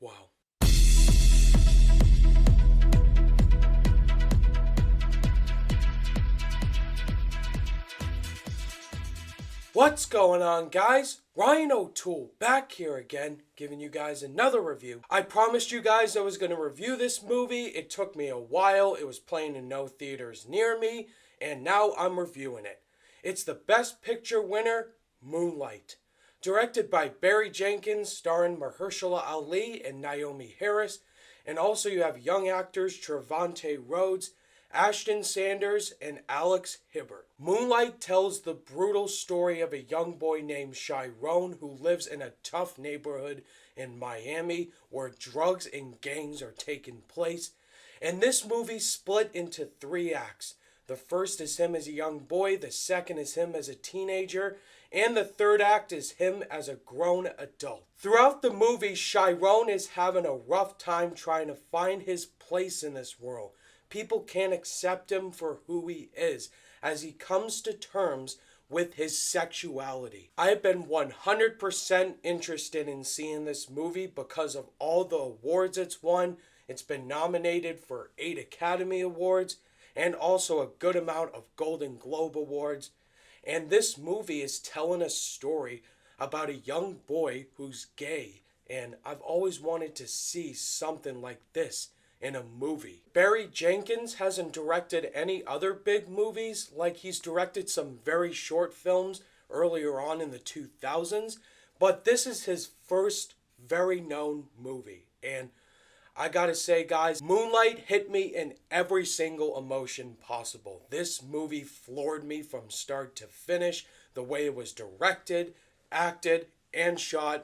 Wow. What's going on, guys? Ryan O'Toole back here again, giving you guys another review. I promised you guys I was going to review this movie. It took me a while. It was playing in no theaters near me, and now I'm reviewing it. It's the Best Picture winner, Moonlight. Directed by Barry Jenkins, starring Mahershala Ali and Naomi Harris. And also you have young actors Trevante Rhodes, Ashton Sanders, and Alex Hibbert. Moonlight tells the brutal story of a young boy named Chiron who lives in a tough neighborhood in Miami where drugs and gangs are taking place. And this movie split into 3 acts. The first is him as a young boy, the second is him as a teenager, and the third act is him as a grown adult. Throughout the movie, Chiron is having a rough time trying to find his place in this world. People can't accept him for who he is as he comes to terms with his sexuality. I have been 100% interested in seeing this movie because of all the awards it's won. It's been nominated for 8 Academy Awards and also a good amount of Golden Globe Awards. And this movie is telling a story about a young boy who's gay. And I've always wanted to see something like this in a movie. Barry Jenkins hasn't directed any other big movies, like he's directed some very short films earlier on in the 2000s, but this is his first very known movie. And I gotta say, guys, Moonlight hit me in every single emotion possible. This movie floored me from start to finish. The way it was directed, acted, and shot.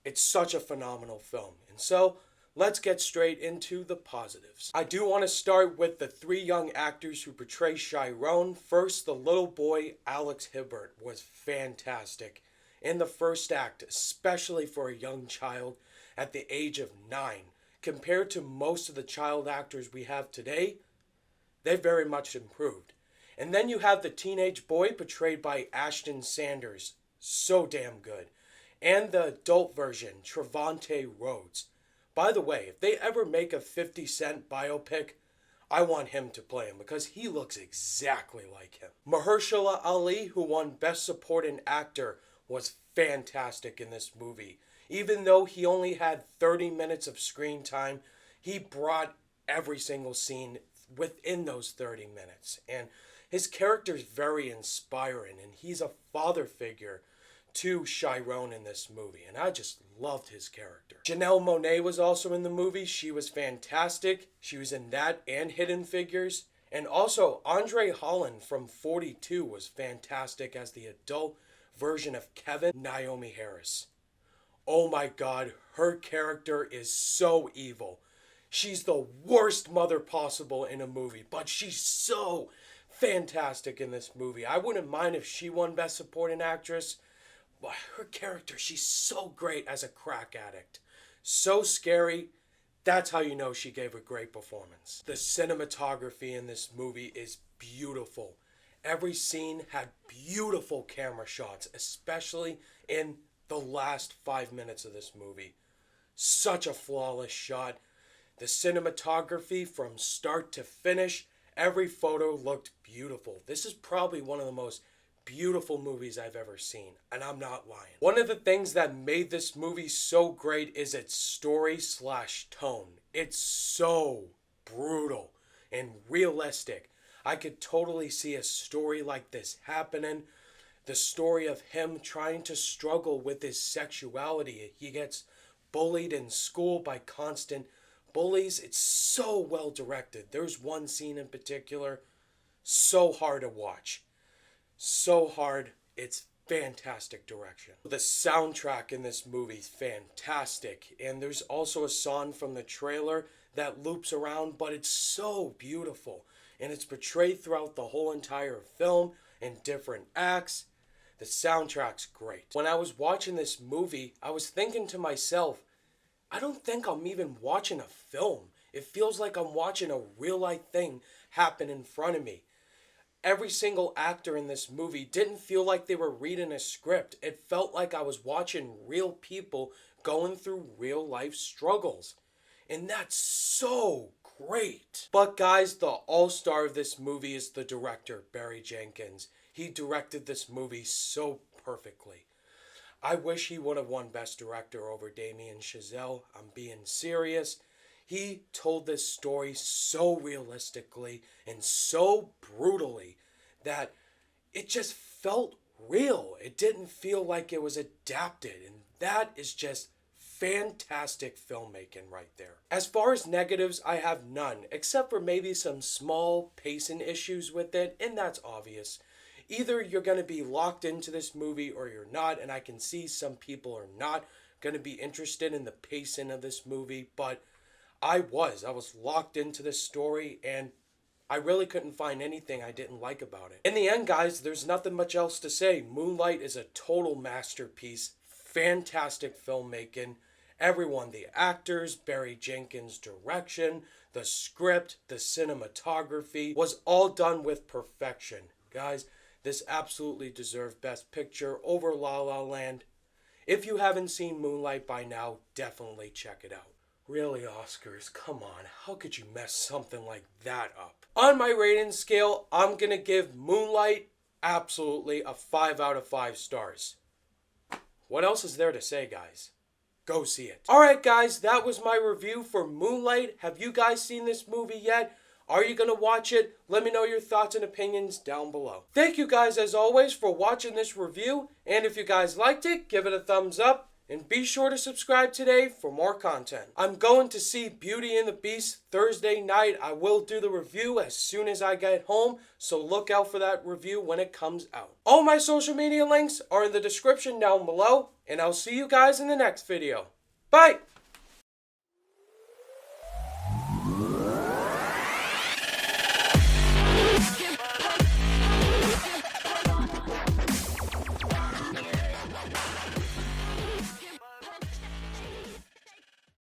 It's such a phenomenal film. And so, let's get straight into the positives. I do want to start with the 3 young actors who portray Chiron. First, the little boy, Alex Hibbert, was fantastic in the first act, especially for a young child at the age of 9. Compared to most of the child actors we have today, they very much improved. And then you have the teenage boy portrayed by Ashton Sanders. So damn good. And the adult version, Trevante Rhodes. By the way, if they ever make a 50 Cent biopic, I want him to play him because he looks exactly like him. Mahershala Ali, who won Best Supporting Actor, was fantastic in this movie. Even though he only had 30 minutes of screen time, he brought every single scene within those 30 minutes. And his character is very inspiring, and he's a father figure to Chiron in this movie, and I just loved his character. Janelle Monáe was also in the movie. She was fantastic. She was in that and Hidden Figures. And also, Andre Holland from 42 was fantastic as the adult version of Kevin. Naomi Harris. Oh my god, her character is so evil. She's the worst mother possible in a movie, but she's so fantastic in this movie. I wouldn't mind if she won Best Supporting Actress. Her character, she's so great as a crack addict. So scary. That's how you know she gave a great performance. The cinematography in this movie is beautiful. Every scene had beautiful camera shots, especially in the last 5 minutes of this movie. Such a flawless shot. The cinematography from start to finish, every photo looked beautiful. This is probably one of the most beautiful movies I've ever seen, and I'm not lying. One of the things that made this movie so great is its story/tone. It's so brutal and realistic. I could totally see a story like this happening. The story of him trying to struggle with his sexuality. He gets bullied in school by constant bullies. It's so well directed. There's one scene in particular, so hard to watch. So hard, it's fantastic direction. The soundtrack in this movie is fantastic, and there's also a song from the trailer that loops around, but it's so beautiful, and it's portrayed throughout the whole entire film in different acts. The soundtrack's great. When I was watching this movie, I was thinking to myself, I don't think I'm even watching a film. It feels like I'm watching a real life thing happen in front of me. Every single actor in this movie didn't feel like they were reading a script. It felt like I was watching real people going through real life struggles. And that's so great. But guys, the all-star of this movie is the director, Barry Jenkins. He directed this movie so perfectly. I wish he would have won Best Director over Damien Chazelle. I'm being serious. He told this story so realistically and so brutally that it just felt real. It didn't feel like it was adapted, and that is just fantastic filmmaking right there. As far as negatives, I have none, except for maybe some small pacing issues with it, and that's obvious. Either you're going to be locked into this movie or you're not, and I can see some people are not going to be interested in the pacing of this movie, but I was locked into this story, and I really couldn't find anything I didn't like about it. In the end, guys, there's nothing much else to say. Moonlight is a total masterpiece. Fantastic filmmaking. Everyone, the actors, Barry Jenkins' direction, the script, the cinematography, was all done with perfection. Guys, this absolutely deserved Best Picture over La La Land. If you haven't seen Moonlight by now, definitely check it out. Really, Oscars, come on, how could you mess something like that up? On my rating scale, I'm going to give Moonlight absolutely a 5 out of 5 stars. What else is there to say, guys? Go see it. Alright guys, that was my review for Moonlight. Have you guys seen this movie yet? Are you going to watch it? Let me know your thoughts and opinions down below. Thank you guys as always for watching this review. And if you guys liked it, give it a thumbs up. And be sure to subscribe today for more content. I'm going to see Beauty and the Beast Thursday night. I will do the review as soon as I get home, so look out for that review when it comes out. All my social media links are in the description down below, and I'll see you guys in the next video. Bye!